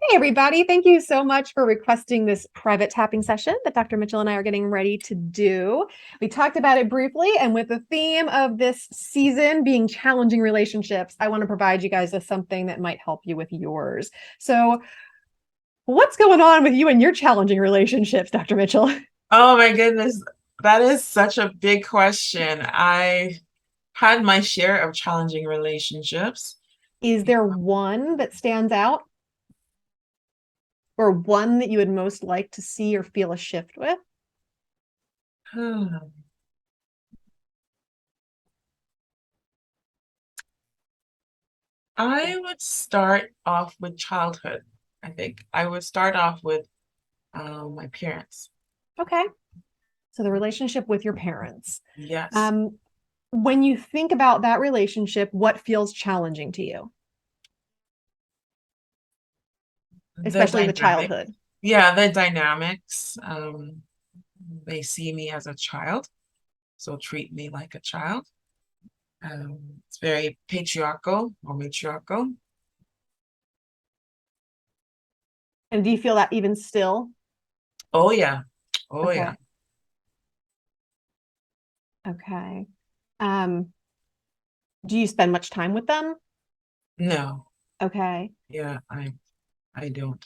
Hey, everybody. Thank you so much for requesting this private tapping session that Dr. Mitchell and I are getting ready to do. We talked about it briefly, and with the theme of this season being challenging relationships, I want to provide you guys with something that might help you with yours. So, what's going on with you and your challenging relationships, Dr. Mitchell? Oh my goodness, that is such a big question. I had my share of challenging relationships. Is there one that stands out or one that you would most like to see or feel a shift with? I would start off with childhood. I think I would start off with my parents. Okay. So, the relationship with your parents. Yes, Um, when you think about that relationship, what feels challenging to you, the especially the dynamic. childhood? Yeah, the dynamics. They see me as a child, so treat me like a child. It's very patriarchal or matriarchal. And do you feel that even still? Oh yeah, oh Okay. yeah. Okay. Um, do you spend much time with them? No, Okay. yeah, I don't.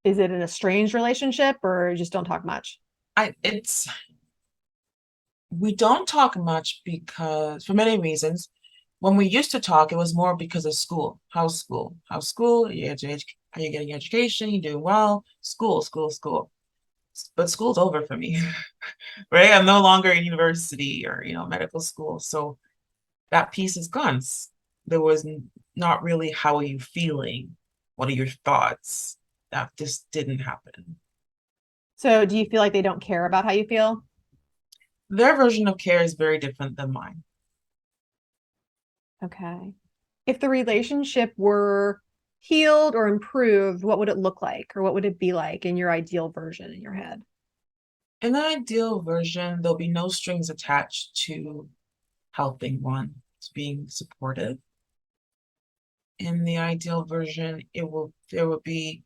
Is it an estranged relationship or you just don't talk much? It's we don't talk much because for many reasons. When we used to talk, it was more because of school. How's school? How's school? Are you getting education? You doing well? School, school, school. But school's over for me, right? I'm no longer in university or, medical school. So that piece is gone. There was not really how are you feeling? What are your thoughts? That just didn't happen. So do you feel like they don't care about how you feel? Their version of care is very different than mine. Okay. If the relationship were healed or improved, what would it look like or what would it be like in your ideal version in your head? In an ideal version, there'll be no strings attached to helping one, to being supportive. In the ideal version, there will be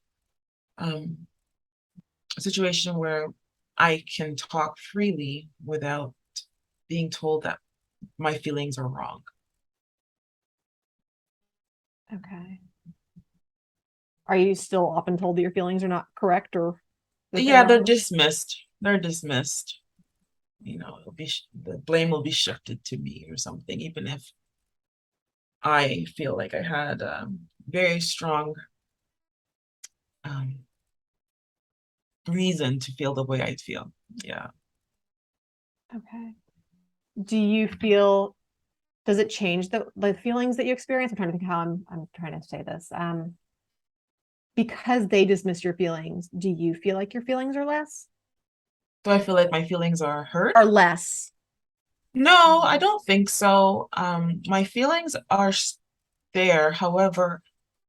um, a situation where I can talk freely without being told that my feelings are wrong. Okay. Are you still often told that your feelings are not correct or that they're Yeah, they're wrong? dismissed. They're dismissed. The blame will be shifted to me or something, even if I feel like I had very strong um, reason to feel the way I feel. Yeah. Okay. Do you feel, does it change the feelings that you experience? I'm trying to think how I'm trying to say this. Because they dismiss your feelings, do you feel like your feelings are less? Do I feel like my feelings are hurt? Are less. No, I don't think so. My feelings are there. However,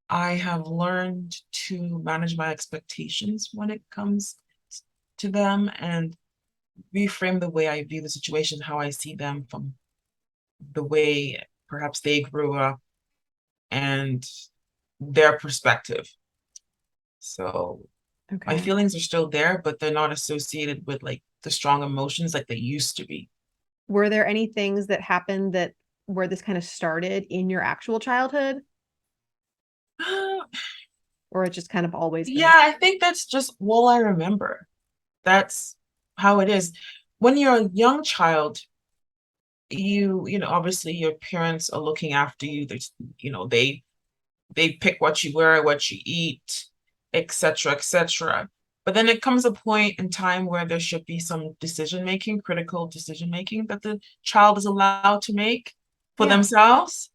I have learned to manage my expectations when it comes to them and reframe the way I view the situation, how I see them from the way perhaps they grew up and their perspective. So my Okay. feelings are still there, but they're not associated with like the strong emotions like they used to be. Were there any things that happened that where this kind of started in your actual childhood, or it just kind of always been Yeah, this? I think that's just all I remember. That's how it is. When you're a young child, obviously your parents are looking after you. They pick what you wear, what you eat, etc., etc. But then it comes a point in time where there should be some decision making, critical decision making that the child is allowed to make for Yeah. themselves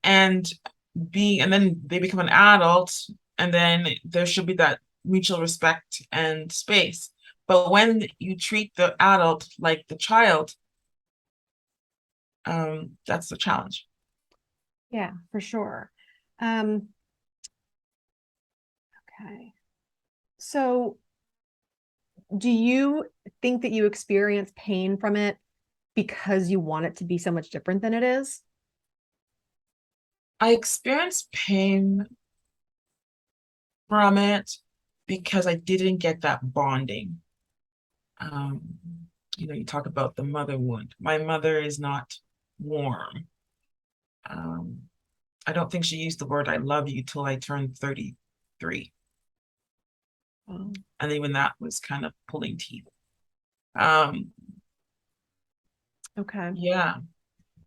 and and then they become an adult, and then there should be that mutual respect and space. But when you treat the adult like the child, that's the challenge. Yeah, for sure. Um, okay. So do you think that you experience pain from it because you want it to be so much different than it is? I experience pain from it because I didn't get that bonding. You talk about the mother wound. My mother is not warm. Um, I don't think she used the word I love you till I turned 33. Oh, And even that was kind of pulling teeth. Um, okay. yeah,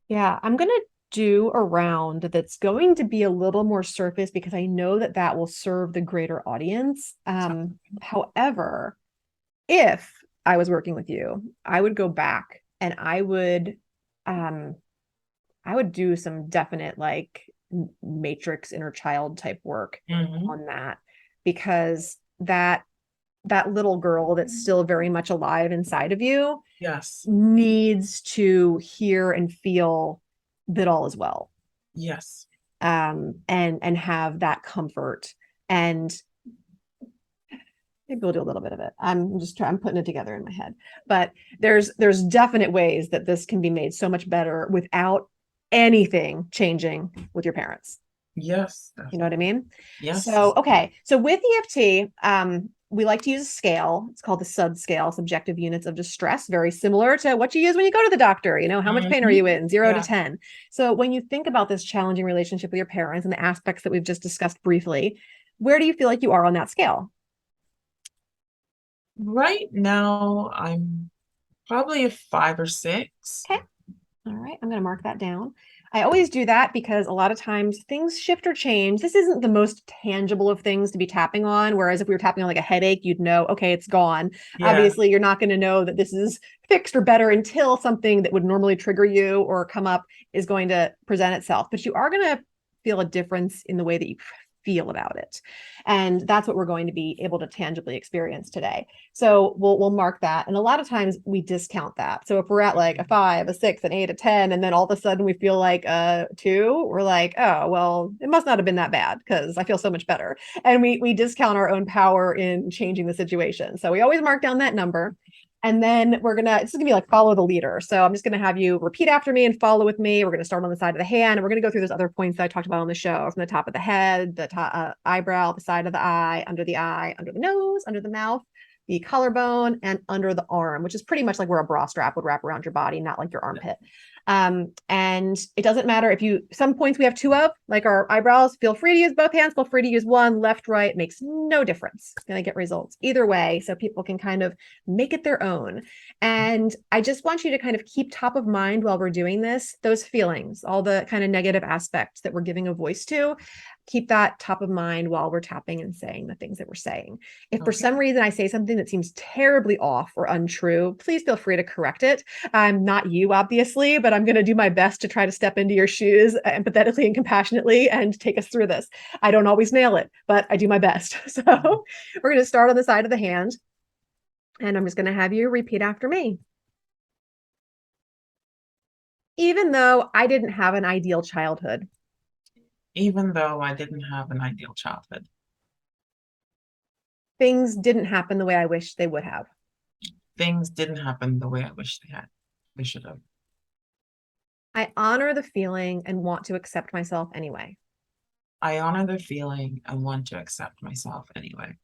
Yeah, I'm going to do a round that's going to be a little more surface because I know that that will serve the greater audience. However, if I was working with you, I would go back and um, I would do some definite like matrix inner child type work hmm on that because that little girl that's still very much alive inside of you yes, needs to hear and feel that all is well, yes, and have that comfort. And maybe we'll do a little bit of it. I'm putting it together in my head, but there's definite ways that this can be made so much better without anything changing with your parents. yes, You know what I mean? So, yes. okay. So with EFT, we like to use a scale. It's called the SUD scale, subjective units of distress, very similar to what you use when you go to the doctor. You know, how much pain are you in? Zero to Yeah, 10. So when you think about this challenging relationship with your parents and the aspects that we've just discussed briefly, where do you feel like you are on that scale? right now I'm probably a 5 or 6. Okay. All right, I'm going to mark that down. I always do that because a lot of times things shift or change. This isn't the most tangible of things to be tapping on. Whereas if we were tapping on like a headache, you'd know, okay, it's gone. Yeah, Obviously, you're not going to know that this is fixed or better until something that would normally trigger you or come up is going to present itself. But you are going to feel a difference in the way that you feel about it. And that's what we're going to be able to tangibly experience today. So we'll mark that. And a lot of times we discount that. So if we're at like a 5, a 6, an 8, a 10, and then all of a sudden we feel like a 2, we're like, oh, well, it must not have been that bad because I feel so much better. And we discount our own power in changing the situation. So we always mark down that number. And then it's gonna be like follow the leader. So I'm just gonna have you repeat after me and follow with me. We're gonna start on the side of the hand, and we're gonna go through those other points that I talked about on the show, from the top of the head, the top, eyebrow, the side of the eye, under the nose, under the mouth, the collarbone, and under the arm, which is pretty much like where a bra strap would wrap around your body, not like your armpit. And it doesn't matter if some points we have two of, like our eyebrows, feel free to use both hands, feel free to use one, left, right, makes no difference. It's going to get results either way. So people can kind of make it their own. And I just want you to kind of keep top of mind while we're doing this, those feelings, all the kind of negative aspects that we're giving a voice to. Keep that top of mind while we're tapping and saying the things that we're saying. If for okay. some reason I say something that seems terribly off or untrue, please feel free to correct it. I'm not you, obviously, but I'm going to do my best to try to step into your shoes empathetically and compassionately and take us through this. I don't always nail it, but I do my best. So we're going to start on the side of the hand. And I'm just going to have you repeat after me. Even though I didn't have an ideal childhood, Even though I didn't have an ideal childhood, things didn't happen the way I wish they would have. things didn't happen the way I wish they should have. I honor the feeling and want to accept myself anyway. I honor the feeling and want to accept myself anyway.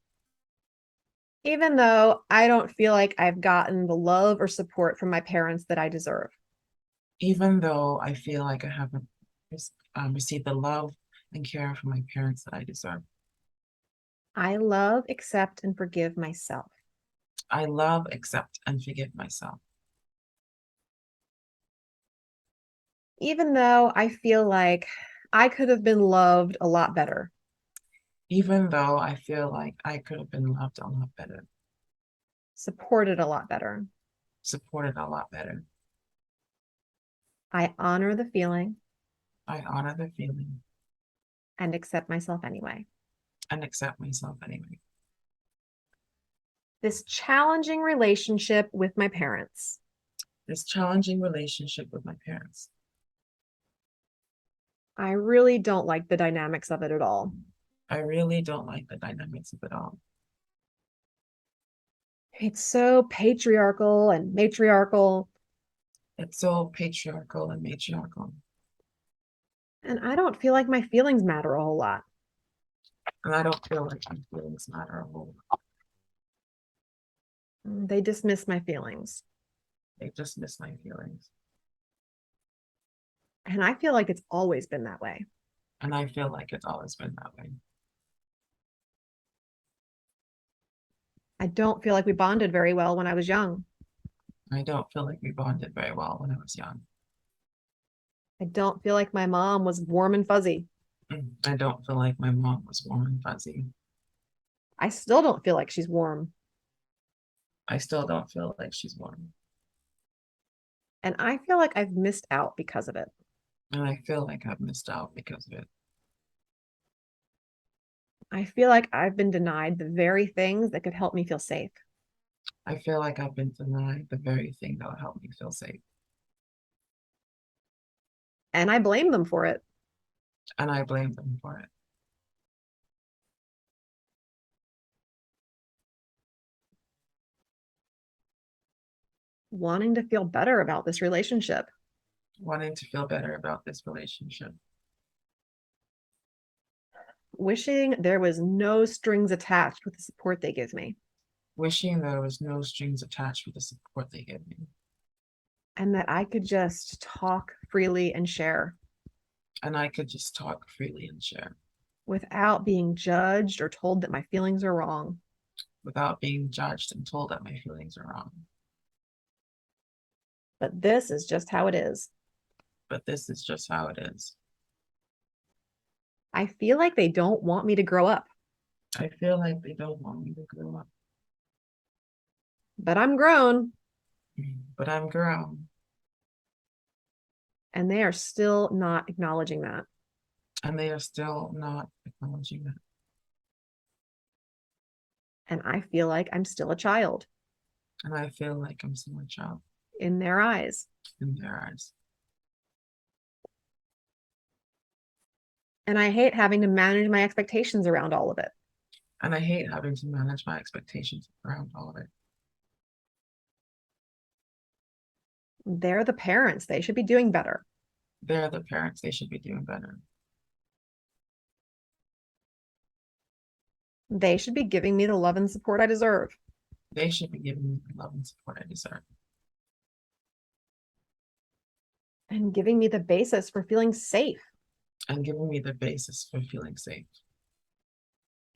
Even though I don't feel like I've gotten the love or support from my parents that I deserve. Even though I feel like I haven't received the love and care from my parents that I deserve. I love, accept, and forgive myself. I love, accept, and forgive myself. Even though I feel like I could have been loved a lot better. Even though I feel like I could have been loved a lot better, Supported a lot better. supported a lot better. I honor the feeling I honor the feeling and accept myself anyway. and accept myself anyway. This challenging relationship with my parents. This challenging relationship with my parents. I really don't like the dynamics of it at all. I really don't like the dynamics of it all. It's so patriarchal and matriarchal, It's so patriarchal and matriarchal. and I don't feel like my feelings matter a whole lot. And I don't feel like my feelings matter a whole lot. They dismiss my feelings. They just miss my feelings. And I feel like it's always been that way. And I feel like it's always been that way. I don't feel like we bonded very well when I was young. I don't feel like we bonded very well when I was young. I don't feel like my mom was warm and fuzzy. I don't feel like my mom was warm and fuzzy. I still don't feel like she's warm. I still don't feel like she's warm. And I feel like I've missed out because of it. And I feel like I've missed out because of it. I feel like I've been denied the very things that could help me feel safe. I feel like I've been denied the very thing that would help me feel safe. And I blame them for it. And I blame them for it. Wanting to feel better about this relationship. Wanting to feel better about this relationship. Wishing there was no strings attached with the support they give me. Wishing there was no strings attached with the support they give me. And that I could just talk freely and share. And I could just talk freely and share. Without being judged or told that my feelings are wrong. Without being judged and told that my feelings are wrong. But this is just how it is. But this is just how it is. I feel like they don't want me to grow up. I feel like they don't want me to grow up. But I'm grown. But I'm grown. And they are still not acknowledging that. And they are still not acknowledging that. And I feel like I'm still a child. And I feel like I'm still a child. In their eyes. In their eyes. And I hate having to manage my expectations around all of it. And I hate having to manage my expectations around all of it. They're the parents. They should be doing better. They're the parents. They should be doing better. They should be giving me the love and support I deserve. They should be giving me the love and support I deserve. And giving me the basis for feeling safe. And giving me the basis for feeling safe.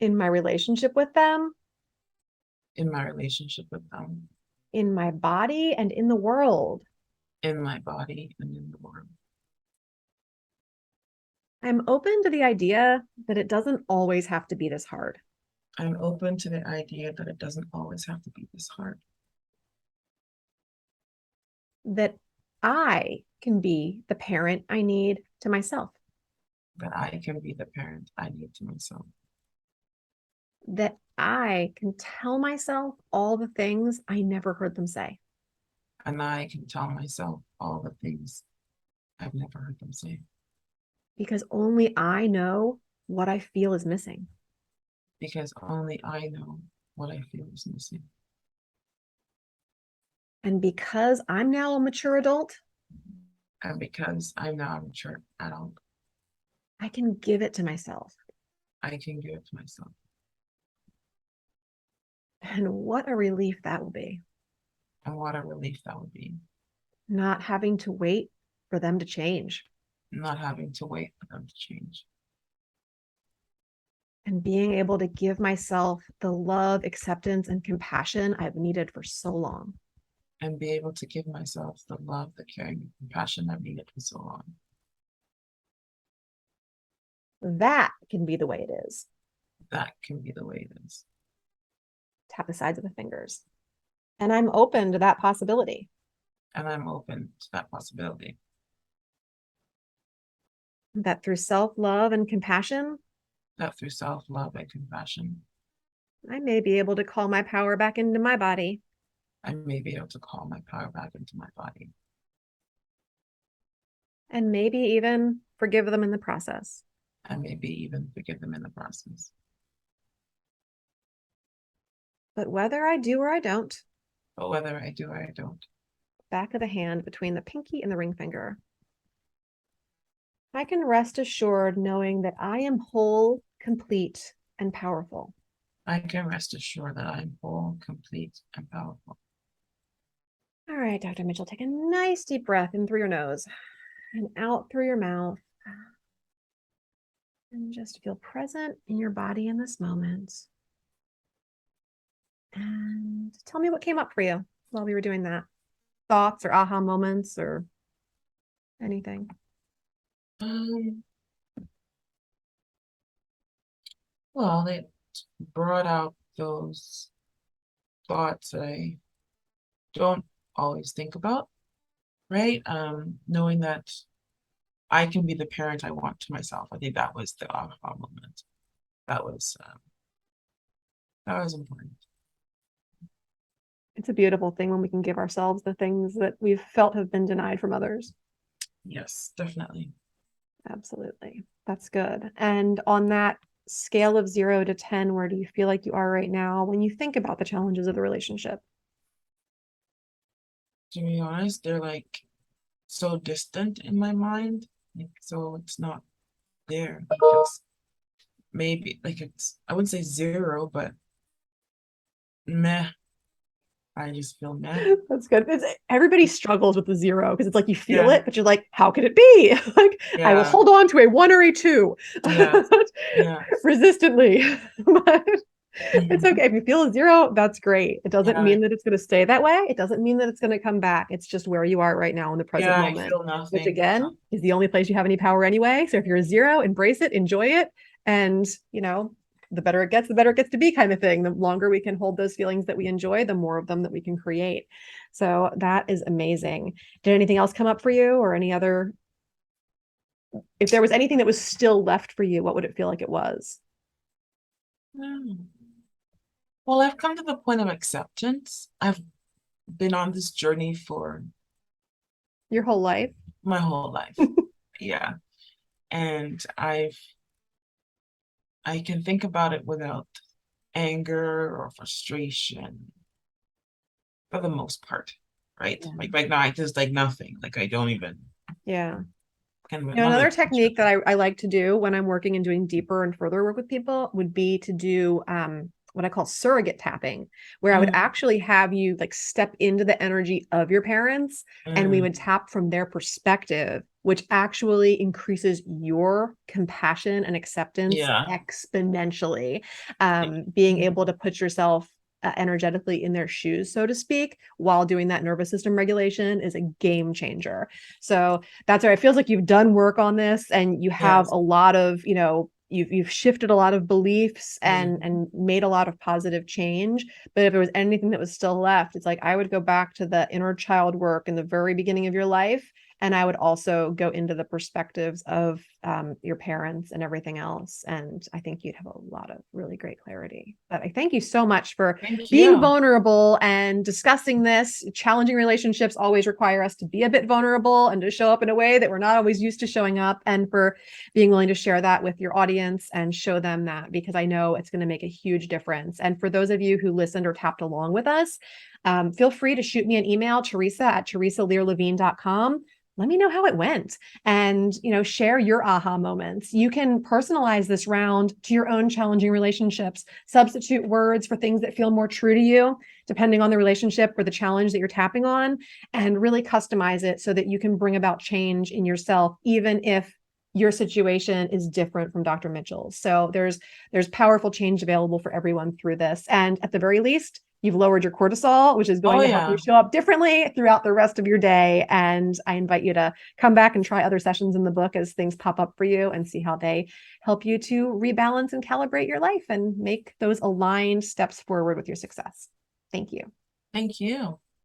In my relationship with them. In my relationship with them. In my body and in the world. In my body and in the world. I'm open to the idea that it doesn't always have to be this hard. I'm open to the idea that it doesn't always have to be this hard. That I can be the parent I need to myself. That I can be the parent I need to myself. That I can tell myself all the things I never heard them say. And I can tell myself all the things I've never heard them say. Because only I know what I feel is missing. Because only I know what I feel is missing. And because I'm now a mature adult. And because I'm now a mature adult. I can give it to myself. I can give it to myself. And what a relief that will be. And what a relief that would be. Not having to wait for them to change. Not having to wait for them to change. And being able to give myself the love, acceptance, and compassion I've needed for so long. And be able to give myself the love, the caring, and compassion I've needed for so long. That can be the way it is. That can be the way it is. Tap the sides of the fingers. And I'm open to that possibility. And I'm open to that possibility. That through self-love and compassion, that through self-love and compassion, I may be able to call my power back into my body. I may be able to call my power back into my body. And maybe even forgive them in the process. And maybe even forgive them in the process. But whether I do or I don't. But whether I do or I don't. Back of the hand between the pinky and the ring finger. I can rest assured knowing that I am whole, complete, and powerful. I can rest assured that I'm whole, complete, and powerful. All right, Dr. Mitchell, take a nice deep breath in through your nose and out through your mouth. And just feel present in your body in this moment. And tell me what came up for you while we were doing that. Thoughts or aha moments or anything. Well, it brought out those thoughts that I don't always think about, right? Knowing that I can be the parent I want to myself. I think that was the aha moment. That was important. It's a beautiful thing when we can give ourselves the things that we've felt have been denied from others. Yes, definitely. Absolutely. That's good. And on that scale of 0 to 10, where do you feel like you are right now when you think about the challenges of the relationship? To be honest, they're like so distant in my mind. Like, so it's not there. Like it's maybe like it's I wouldn't say 0, but meh. I just feel meh. That's good. Everybody struggles with the 0 because it's like you feel Yeah, it, but you're like, how could it be? Like, I will yeah, hold on to a 1 or a 2 yeah, yeah. resistantly. But it's Mhm. okay. If you feel a 0, that's great. It doesn't Yeah, mean that it's going to stay that way. It doesn't mean that it's going to come back. It's just where you are right now in the present yeah, I moment, feel which nothing. again is the only place you have any power anyway. So if you're a 0, embrace it, enjoy it. And, the better it gets, the better it gets to be kind of thing. The longer we can hold those feelings that we enjoy, the more of them that we can create. So that is amazing. Did anything else come up for you or if there was anything that was still left for you, what would it feel like it was? Mm. Well, I've come to the point of acceptance. I've been on this journey for Your whole life? my whole life. Yeah. And I can think about it without anger or frustration for the most part, right? Yeah. Like right now, I just like nothing. Like I don't even Yeah. not Another like technique that I like to do when I'm working and doing deeper and further work with people would be to do what I call surrogate tapping, where I would mm, actually have you like step into the energy of your parents and we mm, would tap from their perspective, which actually increases your compassion and acceptance yeah. exponentially. Being Mm, able to put yourself energetically in their shoes, so to speak, while doing that nervous system regulation is a game changer. So that's right. It feels like you've done work on this and you have yes. a lot of, you've shifted a lot of beliefs and Mm, and made a lot of positive change. But if there was anything that was still left, it's like I would go back to the inner child work in the very beginning of your life. And I would also go into the perspectives of your parents and everything else. And I think you'd have a lot of really great clarity. But I thank you so much for thank being you. vulnerable and discussing this. Challenging relationships always require us to be a bit vulnerable and to show up in a way that we're not always used to showing up, and for being willing to share that with your audience and show them that, because I know it's going to make a huge difference. And for those of you who listened or tapped along with us, feel free to shoot me an email, Theresa@theresalearlevine.com. Let me know how it went and, share your aha moments. You can personalize this round to your own challenging relationships, substitute words for things that feel more true to you, depending on the relationship or the challenge that you're tapping on, and really customize it so that you can bring about change in yourself, even if your situation is different from Dr. Mitchell's. So there's powerful change available for everyone through this. And at the very least, you've lowered your cortisol, which is Oh going to help you yeah. show up differently throughout the rest of your day. And I invite you to come back and try other sessions in the book as things pop up for you and see how they help you to rebalance and calibrate your life and make those aligned steps forward with your success. Thank you. Thank you.